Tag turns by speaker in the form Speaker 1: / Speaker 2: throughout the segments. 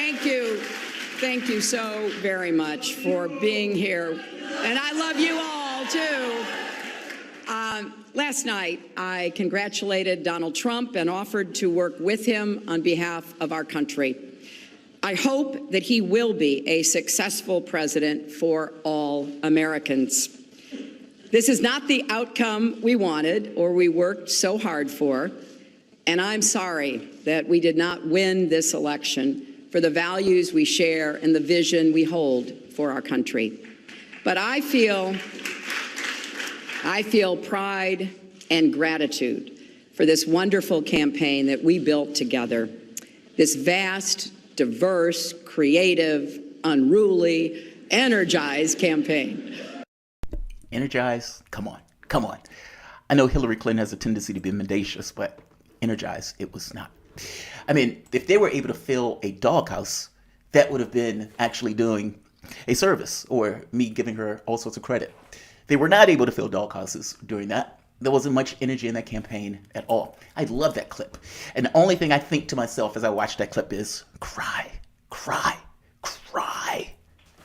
Speaker 1: Thank you. Thank you so very much for being here. And I love you all, too. Last night, I congratulated Donald Trump and offered to work with him on behalf of our country. I hope that he will be a successful president for all Americans. This is not the outcome we wanted or we worked so hard for, and I'm sorry that we did not win this election for the values we share and the vision we hold for our country. But I feel pride and gratitude for this wonderful campaign that we built together, this vast, diverse, creative, unruly, energized campaign.
Speaker 2: Energized? Come on, come on. I know Hillary Clinton has a tendency to be mendacious, but energized, it was not. I mean, if they were able to fill a doghouse, that would have been actually doing a service, or me giving her all sorts of credit. They were not able to fill doghouses during that. There wasn't much energy in that campaign at all. I love that clip. And the only thing I think to myself as I watch that clip is, cry, cry, cry.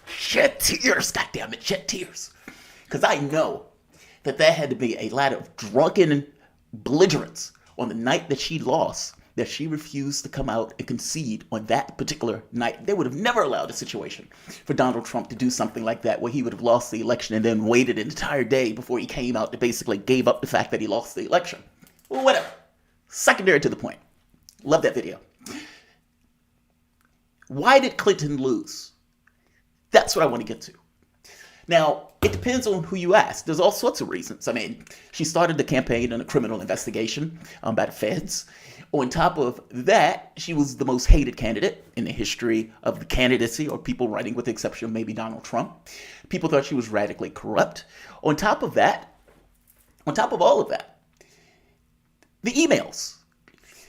Speaker 2: Shed tears, goddammit, shed tears. Because I know that had to be a lot of drunken belligerence on the night that she lost, that she refused to come out and concede on that particular night. They would have never allowed a situation for Donald Trump to do something like that, where he would have lost the election and then waited an entire day before he came out to basically gave up the fact that he lost the election. Well, whatever. Secondary to the point. Love that video. Why did Clinton lose? That's what I want to get to. Now, it depends on who you ask. There's all sorts of reasons. I mean, she started the campaign in a criminal investigation by the feds. On top of that, she was the most hated candidate in the history of the candidacy, or people running, with the exception of maybe Donald Trump. People thought she was radically corrupt. On top of that, on top of all of that, the emails.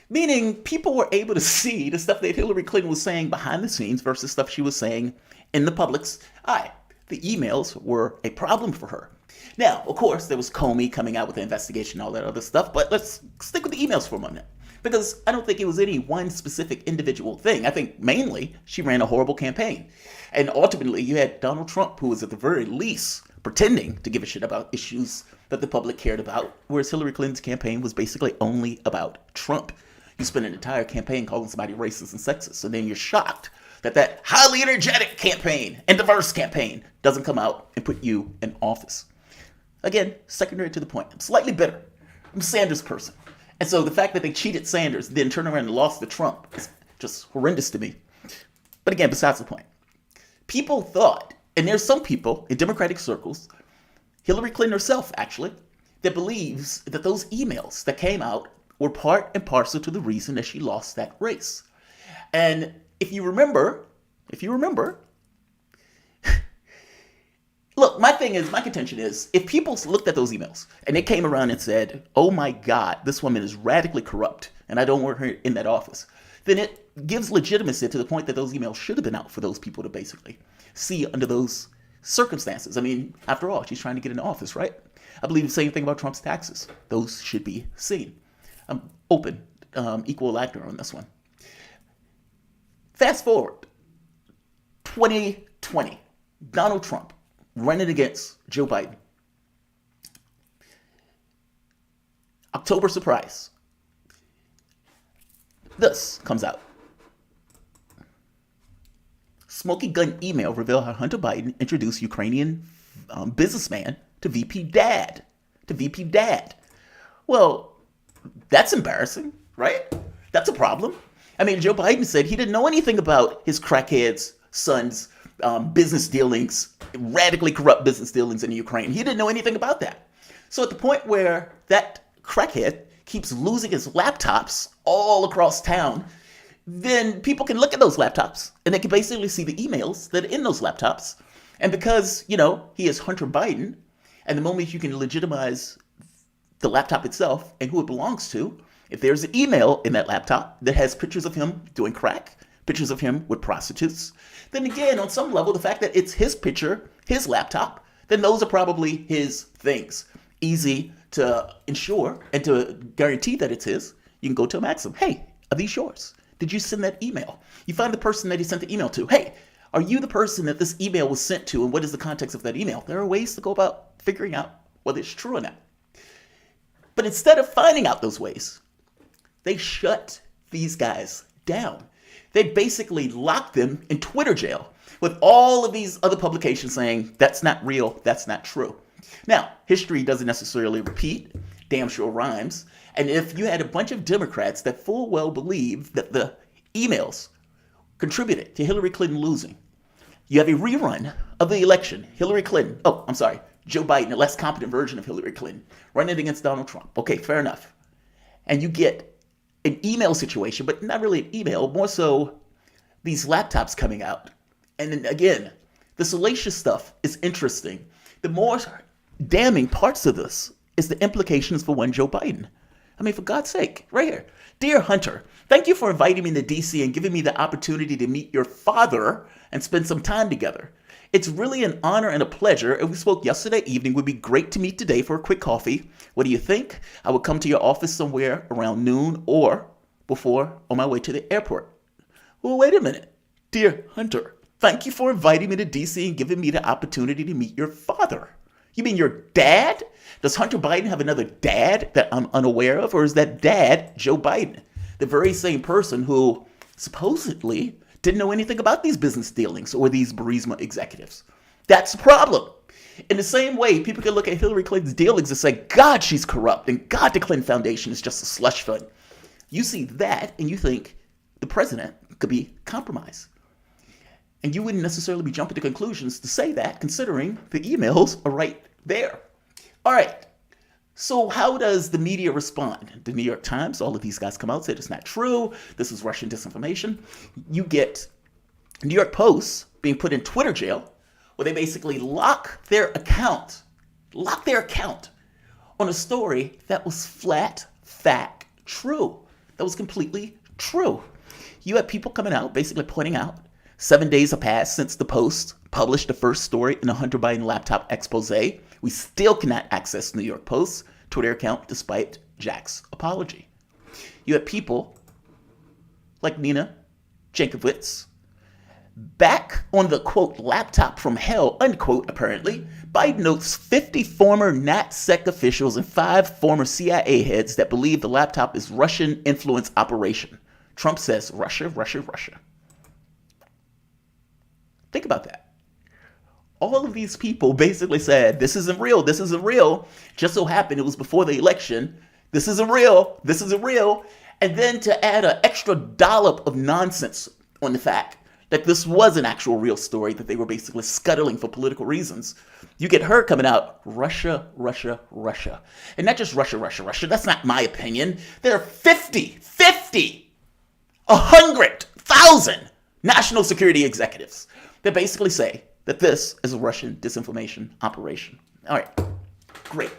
Speaker 2: Meaning people were able to see the stuff that Hillary Clinton was saying behind the scenes versus stuff she was saying in the public's eye. The emails were a problem for her. Now, of course, there was Comey coming out with the investigation and all that other stuff, but let's stick with the emails for a moment. Because I don't think it was any one specific individual thing. I think mainly she ran a horrible campaign. And ultimately, you had Donald Trump, who was at the very least pretending to give a shit about issues that the public cared about, whereas Hillary Clinton's campaign was basically only about Trump. You spend an entire campaign calling somebody racist and sexist, and then you're shocked that highly energetic campaign and diverse campaign doesn't come out and put you in office. Again, secondary to the point. I'm slightly bitter. I'm a Sanders person. And so the fact that they cheated Sanders, then turned around and lost to Trump, is just horrendous to me. But again, besides the point. People thought, and there's some people in Democratic circles, Hillary Clinton herself actually, that believes that those emails that came out were part and parcel to the reason that she lost that race. And if you remember, look, my contention is, if people looked at those emails and they came around and said, oh my God, this woman is radically corrupt and I don't want her in that office, then it gives legitimacy to the point that those emails should have been out for those people to basically see under those circumstances. I mean, after all, she's trying to get in office, right? I believe the same thing about Trump's taxes. Those should be seen. I'm open, equal actor on this one. Fast forward, 2020, Donald Trump running against Joe Biden. October surprise. This comes out. Smoking gun email reveal how Hunter Biden introduced Ukrainian businessman to VP Dad. Well, that's embarrassing, right? That's a problem. I mean, Joe Biden said he didn't know anything about his crackhead's son's business dealings, radically corrupt business dealings in Ukraine. He didn't know anything about that. So at the point where that crackhead keeps losing his laptops all across town, then people can look at those laptops and they can basically see the emails that are in those laptops. And because, he is Hunter Biden, and the moment you can legitimize the laptop itself and who it belongs to, if there's an email in that laptop that has pictures of him doing crack, pictures of him with prostitutes, then again, on some level, the fact that it's his picture, his laptop, then those are probably his things. Easy to ensure and to guarantee that it's his. You can go to him and ask him, hey, are these yours? did you send that email? You find the person that he sent the email to. Hey, are you the person that this email was sent to, and what is the context of that email? There are ways to go about figuring out whether it's true or not. But instead of finding out those ways, they shut these guys down. They basically locked them in Twitter jail with all of these other publications saying, that's not real, that's not true. Now, history doesn't necessarily repeat, damn sure rhymes. And if you had a bunch of Democrats that full well believe that the emails contributed to Hillary Clinton losing, you have a rerun of the election. Joe Biden, a less competent version of Hillary Clinton, running against Donald Trump. Okay, fair enough. And you get an email situation, but not really an email, more so these laptops coming out. And then again, the salacious stuff is interesting. The more damning parts of this is the implications for one Joe Biden. I mean, for God's sake, right here. Dear Hunter, thank you for inviting me to DC and giving me the opportunity to meet your father and spend some time together. It's really an honor and a pleasure, and we spoke yesterday evening. It would be great to meet today for a quick coffee. What do you think? I would come to your office somewhere around noon or before on my way to the airport. Well, wait a minute. Dear Hunter, thank you for inviting me to DC and giving me the opportunity to meet your father. You mean your dad? Does Hunter Biden have another dad that I'm unaware of? Or is that dad Joe Biden? The very same person who supposedly didn't know anything about these business dealings or these Burisma executives. That's the problem. In the same way, people can look at Hillary Clinton's dealings and say, God, she's corrupt, and God, the Clinton Foundation is just a slush fund. You see that, and you think the president could be compromised. And you wouldn't necessarily be jumping to conclusions to say that, considering the emails are right there. All right. So how does the media respond? The New York Times, all of these guys come out and say it's not true. This is Russian disinformation. You get New York Post being put in Twitter jail, where they basically lock their account on a story that was flat, fact, true. That was completely true. You have people coming out basically pointing out 7 days have passed since the Post published the first story in a Hunter Biden laptop expose. We still cannot access New York Post's Twitter account despite Jack's apology. You have people like Nina Jankowicz back on the, quote, laptop from hell, unquote, apparently. Biden notes 50 former NatSec officials and 5 former CIA heads that believe the laptop is Russian influence operation. Trump says Russia, Russia, Russia. Think about that. All of these people basically said, this isn't real, this isn't real. Just so happened it was before the election. This isn't real, this isn't real. And then to add an extra dollop of nonsense on the fact that this was an actual real story that they were basically scuttling for political reasons, you get her coming out, Russia, Russia, Russia. And not just Russia, Russia, Russia. That's not my opinion. There are 100,000 national security executives that basically say that this is a Russian disinformation operation. All right, great.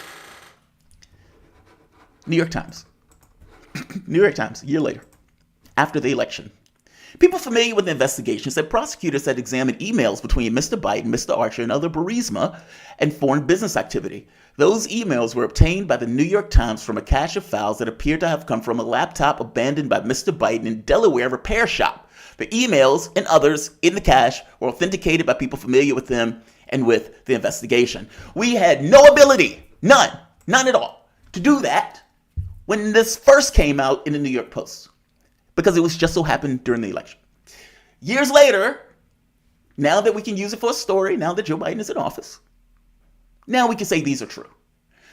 Speaker 2: New York Times. New York Times, a year later, after the election. People familiar with the investigation said prosecutors had examined emails between Mr. Biden, Mr. Archer, and other Burisma and foreign business activity. Those emails were obtained by the New York Times from a cache of files that appeared to have come from a laptop abandoned by Mr. Biden in Delaware repair shop. The emails and others in the cache were authenticated by people familiar with them and with the investigation. We had no ability, none at all, to do that when this first came out in the New York Post, because it was just so happened during the election. Years later, now that we can use it for a story, now that Joe Biden is in office, now we can say these are true.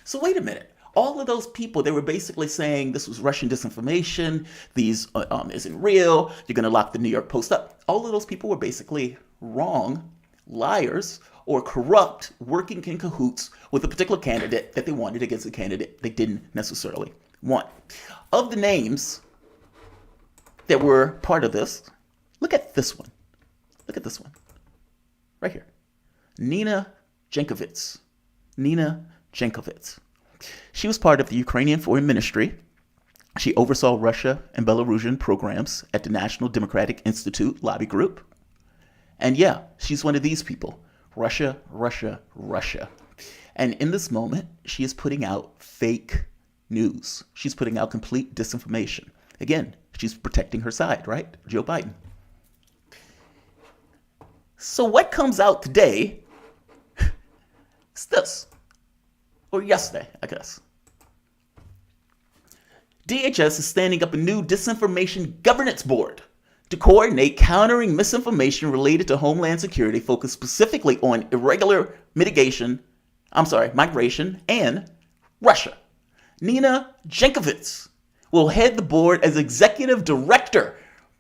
Speaker 2: So wait a minute. All of those people, they were basically saying this was Russian disinformation, these isn't real, you're going to lock the New York Post up. All of those people were basically wrong, liars, or corrupt, working in cahoots with a particular candidate that they wanted against a candidate they didn't necessarily want. Of the names that were part of this, look at this one. Look at this one. Right here. Nina Jankowicz. Nina Jankowicz. She was part of the Ukrainian Foreign Ministry. She oversaw Russia and Belarusian programs at the National Democratic Institute lobby group. And yeah, she's one of these people. Russia, Russia, Russia. And in this moment, she is putting out fake news. She's putting out complete disinformation. Again, she's protecting her side, right? Joe Biden. So what comes out today is this, or yesterday, I guess. DHS is standing up a new disinformation governance board to coordinate countering misinformation related to Homeland Security, focused specifically on migration, and Russia. Nina Jankowicz will head the board as executive director.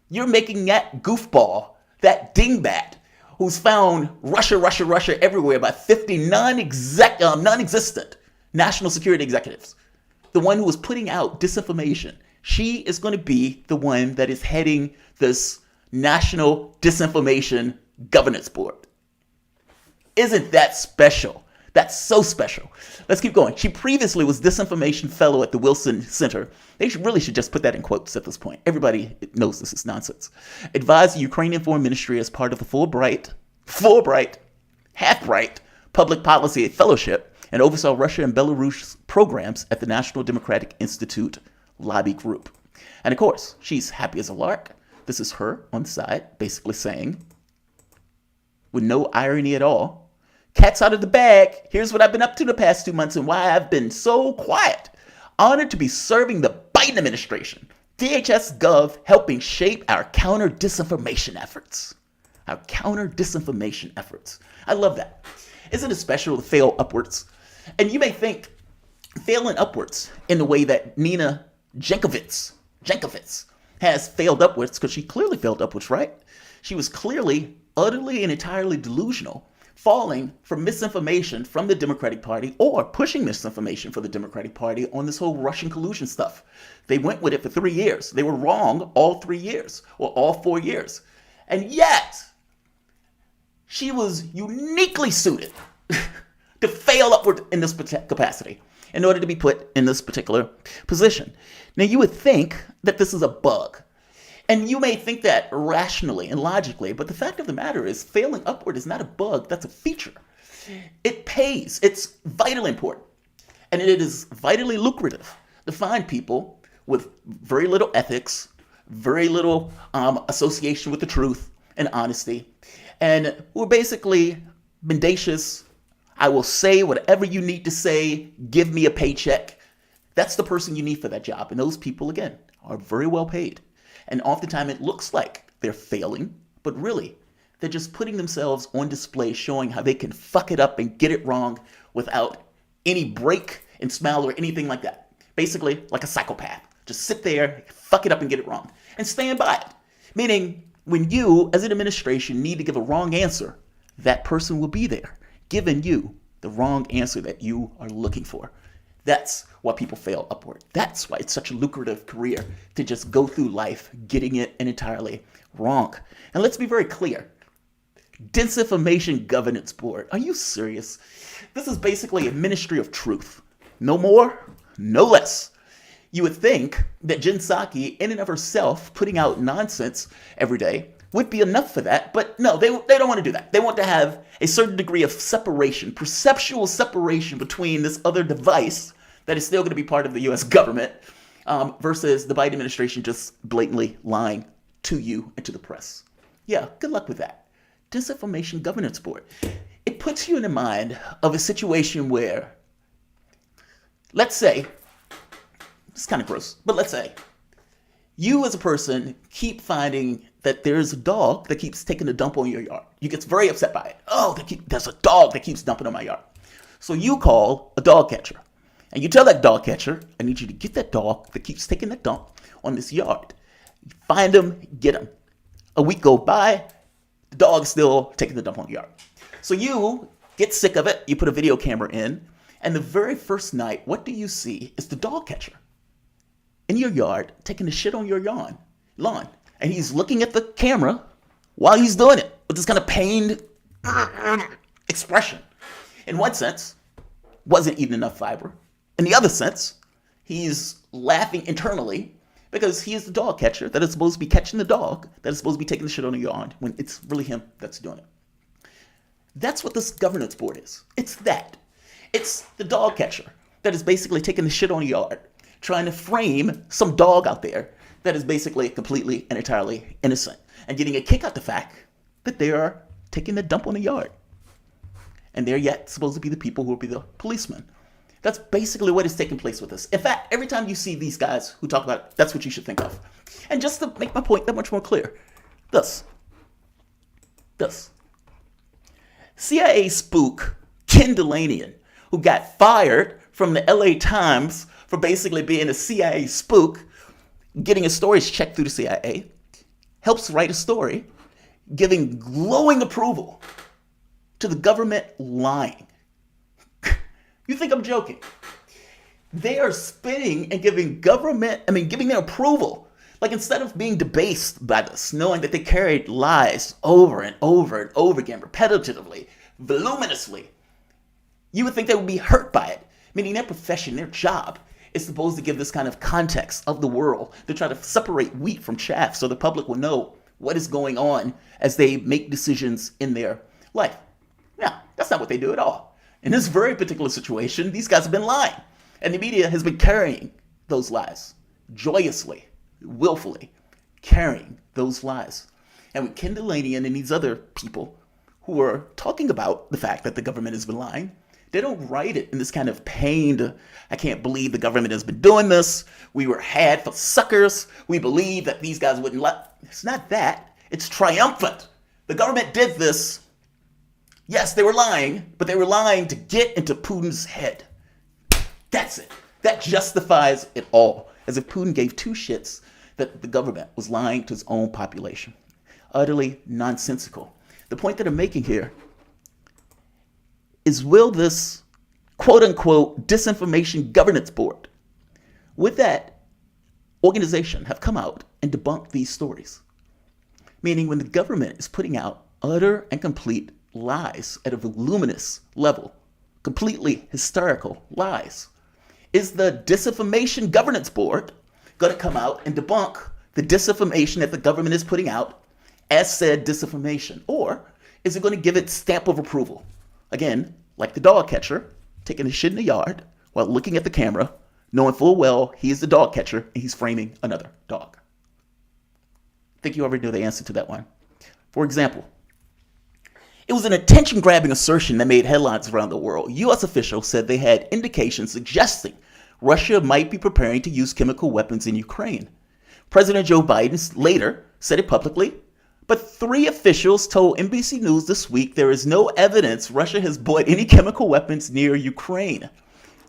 Speaker 2: You're making that goofball, that dingbat, who's found Russia everywhere by 50 non-existent national security executives. The one who was putting out disinformation. She is going to be the one that is heading this National Disinformation Governance Board. Isn't that special? That's so special. Let's keep going. She previously was Disinformation Fellow at the Wilson Center. They really should just put that in quotes at this point. Everybody knows this is nonsense. Advised the Ukrainian Foreign Ministry as part of the Fulbright, half-bright public policy fellowship, and oversaw Russia and Belarus programs at the National Democratic Institute lobby group. And of course, she's happy as a lark. This is her on the side, basically saying, with no irony at all, cat's out of the bag. Here's what I've been up to the past 2 months and why I've been so quiet. Honored to be serving the Biden administration. DHS Gov helping shape our counter-disinformation efforts. I love that. Isn't it special to fail upwards? And you may think failing upwards in the way that Nina Jankowicz has failed upwards, because she clearly failed upwards, right? She was clearly, utterly, and entirely delusional, falling for misinformation from the Democratic Party, or pushing misinformation for the Democratic Party on this whole Russian collusion stuff. They went with it for 3 years. They were wrong all 3 years, or all 4 years. And yet, she was uniquely suited to fail upward in this capacity in order to be put in this particular position. Now, you would think that this is a bug. And you may think that rationally and logically, but the fact of the matter is failing upward is not a bug, that's a feature. It pays. It's vitally important. And it is vitally lucrative to find people with very little ethics, very little association with the truth and honesty, and who are basically mendacious. I will say whatever you need to say, give me a paycheck. That's the person you need for that job. And those people, again, are very well paid. And oftentimes it looks like they're failing, but really, they're just putting themselves on display, showing how they can fuck it up and get it wrong without any break and smile or anything like that. Basically, like a psychopath. Just sit there, fuck it up and get it wrong. And stand by it. Meaning, when you, as an administration, need to give a wrong answer, that person will be there, giving you the wrong answer that you are looking for. That's why people fail upward. That's why it's such a lucrative career to just go through life getting it entirely wrong. And let's be very clear. Disinformation Governance Board. Are you serious? This is basically a ministry of truth. No more, no less. You would think that Jen Psaki, in and of herself, putting out nonsense every day would be enough for that. But no, they don't want to do that. They want to have a certain degree of separation, perceptual separation between this other device that is still going to be part of the U.S. government versus the Biden administration just blatantly lying to you and to the press. Yeah, good luck with that. Disinformation Governance Board. It puts you in the mind of a situation where, let's say, it's kind of gross, but let's say you as a person keep finding that there's a dog that keeps taking a dump on your yard. You get very upset by it. Oh, there's a dog that keeps dumping on my yard. So you call a dog catcher. And you tell that dog catcher, I need you to get that dog that keeps taking that dump on this yard. Find him, get him. A week goes by, the dog's still taking the dump on the yard. So you get sick of it, you put a video camera in, and the very first night, what do you see is the dog catcher in your yard taking the shit on your lawn. And he's looking at the camera while he's doing it with this kind of pained expression. In one sense, wasn't eating enough fiber. In the other sense, he's laughing internally because he is the dog catcher that is supposed to be catching the dog that is supposed to be taking the shit on the yard when it's really him that's doing it. That's what this governance board is. It's that. It's the dog catcher that is basically taking the shit on the yard, trying to frame some dog out there that is basically completely and entirely innocent and getting a kick out the fact that they are taking the dump on the yard. And they're yet supposed to be the people who will be the policemen. That's basically what is taking place with this. In fact, every time you see these guys who talk about it, that's what you should think of. And just to make my point that much more clear, this. CIA spook Ken Delanian, who got fired from the LA Times for basically being a CIA spook, getting his stories checked through the CIA, helps write a story giving glowing approval to the government lying. You think I'm joking? They are spinning and giving their approval. Like, instead of being debased by this, knowing that they carried lies over and over and over again, repetitively, voluminously, you would think they would be hurt by it. Meaning their profession, their job, is supposed to give this kind of context of the world to try to separate wheat from chaff so the public will know what is going on as they make decisions in their life. Now, that's not what they do at all. In this very particular situation, these guys have been lying. And the media has been carrying those lies joyously, willfully, carrying those lies. And with Ken Delanian and these other people who are talking about the fact that the government has been lying, they don't write it in this kind of pained, I can't believe the government has been doing this. We were had for suckers. We believe that these guys wouldn't lie. It's not that. It's triumphant. The government did this. Yes, they were lying, but they were lying to get into Putin's head. That's it. That justifies it all. As if Putin gave two shits that the government was lying to his own population. Utterly nonsensical. The point that I'm making here is, will this quote-unquote disinformation governance board, with that organization, have come out and debunked these stories? Meaning, when the government is putting out utter and complete lies at a voluminous level, completely hysterical lies, is the Disinformation Governance Board going to come out and debunk the disinformation that the government is putting out as said disinformation? Or is it going to give it stamp of approval? Again, like the dog catcher, taking a shit in the yard while looking at the camera, knowing full well he is the dog catcher and he's framing another dog. I think you already know the answer to that one. For example, it was an attention-grabbing assertion that made headlines around the world. U.S. officials said they had indications suggesting Russia might be preparing to use chemical weapons in Ukraine. President Joe Biden later said it publicly, but 3 officials told NBC News this week there is no evidence Russia has bought any chemical weapons near Ukraine.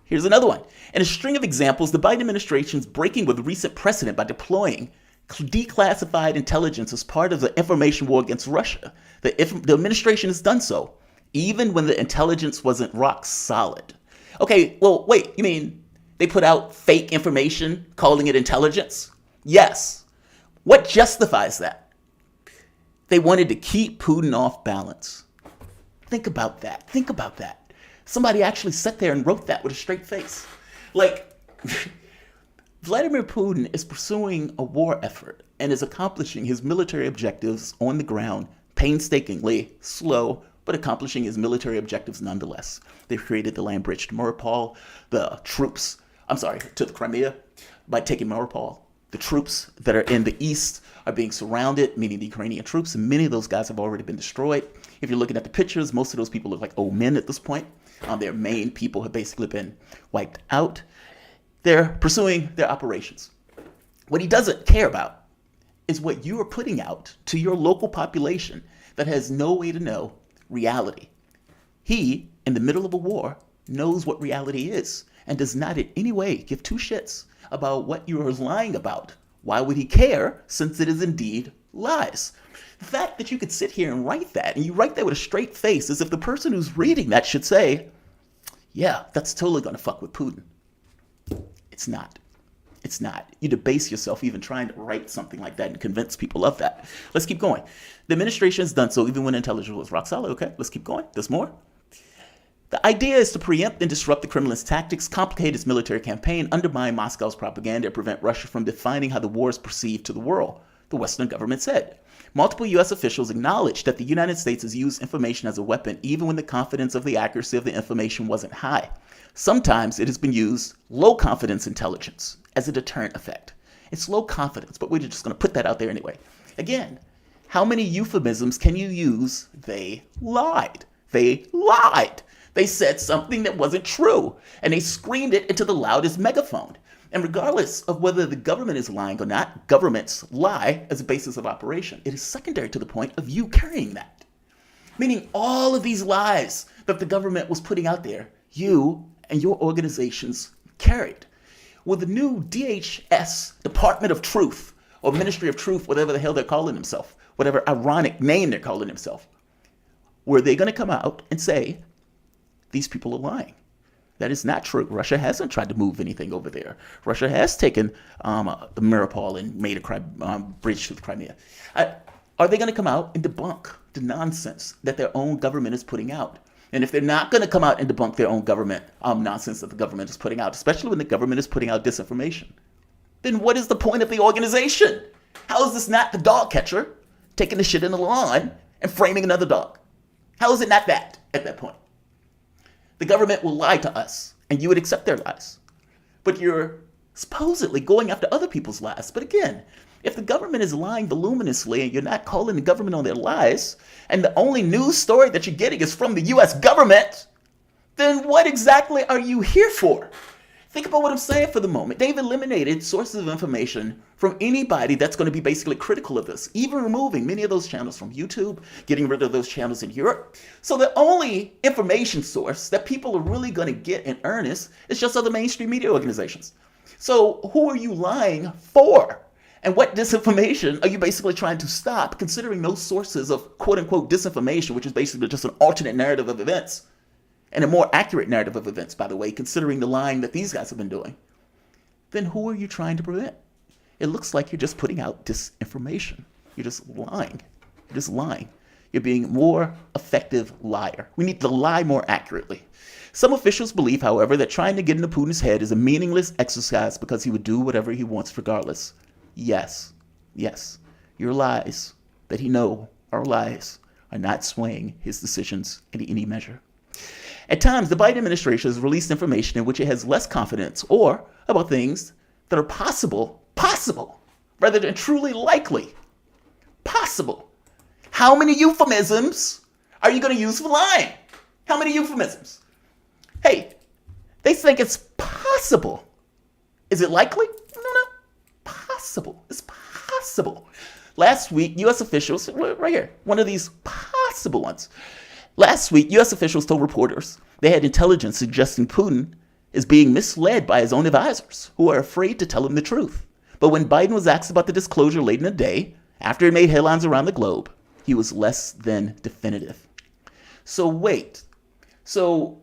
Speaker 2: Here's another one. In a string of examples, the Biden administration is breaking with recent precedent by deploying declassified intelligence as part of the information war against Russia. The administration has done so, even when the intelligence wasn't rock solid. Okay, well, wait, you mean they put out fake information calling it intelligence? Yes. What justifies that? They wanted to keep Putin off balance. Think about that. Think about that. Somebody actually sat there and wrote that with a straight face. Like, Vladimir Putin is pursuing a war effort and is accomplishing his military objectives on the ground painstakingly, slow, but accomplishing his military objectives nonetheless. They've created the land bridge to Mariupol, to the Crimea by taking Mariupol. The troops that are in the east are being surrounded, meaning the Ukrainian troops, and many of those guys have already been destroyed. If you're looking at the pictures, most of those people look like old men at this point. Their main people have basically been wiped out. They're pursuing their operations. What he doesn't care about is what you are putting out to your local population that has no way to know reality. He, in the middle of a war, knows what reality is and does not in any way give two shits about what you are lying about. Why would he care, since it is indeed lies? The fact that you could sit here and write that, and you write that with a straight face, as if the person who's reading that should say, yeah, that's totally going to fuck with Putin. It's not. It's not. You debase yourself even trying to write something like that and convince people of that. Let's keep going. The administration has done so even when intelligence was rock solid. Okay, let's keep going. There's more. The idea is to preempt and disrupt the Kremlin's tactics, complicate its military campaign, undermine Moscow's propaganda, and prevent Russia from defining how the war is perceived to the world, the Western government said. Multiple U.S. officials acknowledged that the United States has used information as a weapon even when the confidence of the accuracy of the information wasn't high. Sometimes it has been used low confidence intelligence as a deterrent effect. It's low confidence, but we're just going to put that out there anyway. Again, how many euphemisms can you use? They lied. They lied. They said something that wasn't true, and they screamed it into the loudest megaphone. And regardless of whether the government is lying or not, governments lie as a basis of operation. It is secondary to the point of you carrying that. Meaning all of these lies that the government was putting out there, you and your organizations carried. With the new DHS, Department of Truth, or Ministry of Truth, whatever the hell they're calling themselves, whatever ironic name they're calling themselves, were they going to come out and say, these people are lying? That is not true. Russia hasn't tried to move anything over there. Russia has taken the Mariupol and made a bridge to the Crimea. Are they going to come out and debunk the nonsense that their own government is putting out? And if they're not going to come out and debunk their own government nonsense that the government is putting out, especially when the government is putting out disinformation, then what is the point of the organization? How is this not the dog catcher taking the shit in the lawn and framing another dog? How is it not that at that point? The government will lie to us, and you would accept their lies. But you're supposedly going after other people's lies. But again, if the government is lying voluminously and you're not calling the government on their lies, and the only news story that you're getting is from the U.S. government, then what exactly are you here for? Think about what I'm saying for the moment. They've eliminated sources of information from anybody that's going to be basically critical of this, even removing many of those channels from YouTube, getting rid of those channels in Europe. So the only information source that people are really going to get in earnest is just other mainstream media organizations. So who are you lying for? And what disinformation are you basically trying to stop, considering those sources of quote-unquote disinformation, which is basically just an alternate narrative of events, and a more accurate narrative of events, by the way, considering the lying that these guys have been doing, then who are you trying to prevent? It looks like you're just putting out disinformation. You're just lying. You're just lying. You're being a more effective liar. We need to lie more accurately. Some officials believe, however, that trying to get into Putin's head is a meaningless exercise because he would do whatever he wants regardless. Yes, your lies that he knows are lies are not swaying his decisions in any measure. At times, the Biden administration has released information in which it has less confidence or about things that are possible, rather than truly likely. Possible. How many euphemisms are you going to use for lying? How many euphemisms? Hey, they think it's possible. Is it likely? No. Possible. It's possible. Last week, U.S. officials, right here, one of these possible ones. Last week, U.S. officials told reporters they had intelligence suggesting Putin is being misled by his own advisors, who are afraid to tell him the truth. But when Biden was asked about the disclosure late in the day, after it made headlines around the globe, he was less than definitive. So wait. So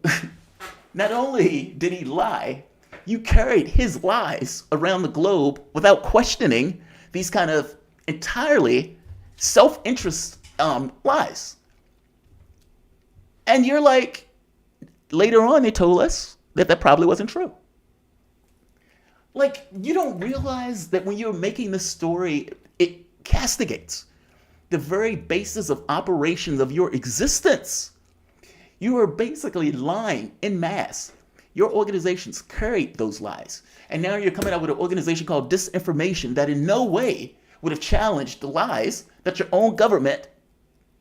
Speaker 2: not only did he lie, you carried his lies around the globe without questioning these kind of entirely self-interest lies. And you're like, later on, they told us that probably wasn't true. Like, you don't realize that when you're making this story, it castigates the very basis of operations of your existence. You are basically lying en masse. Your organizations carried those lies. And now you're coming out with an organization called Disinformation that in no way would have challenged the lies that your own government,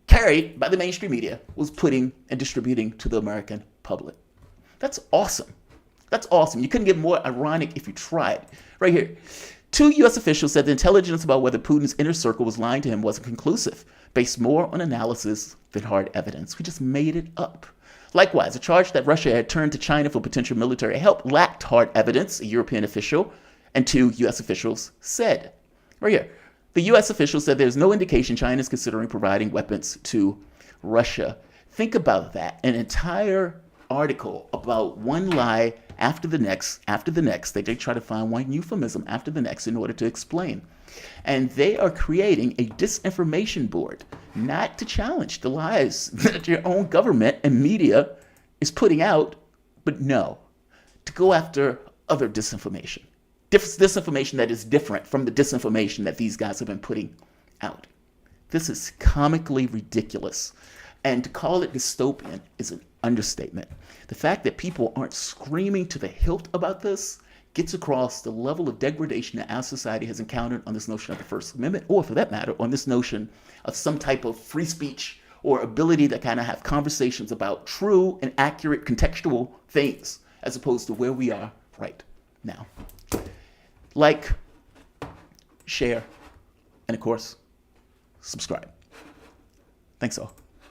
Speaker 2: carried by the mainstream media, was putting and distributing to the American public. That's awesome. That's awesome. You couldn't get more ironic if you tried. Right here. 2 U.S. officials said the intelligence about whether Putin's inner circle was lying to him wasn't conclusive, based more on analysis than hard evidence. We just made it up. Likewise, a charge that Russia had turned to China for potential military help lacked hard evidence, a European official and 2 U.S. officials said. Right here. The U.S. official said there's no indication China is considering providing weapons to Russia. Think about that. An entire article about one lie after the next. They try to find one euphemism after the next in order to explain. And they are creating a disinformation board, not to challenge the lies that your own government and media is putting out, but no, to go after other disinformation. Disinformation that is different from the disinformation that these guys have been putting out. This is comically ridiculous. And to call it dystopian is an understatement. The fact that people aren't screaming to the hilt about this gets across the level of degradation that our society has encountered on this notion of the First Amendment, or for that matter, on this notion of some type of free speech or ability to kind of have conversations about true and accurate contextual things, as opposed to where we are right now. Like, share, and of course, subscribe. Thanks all.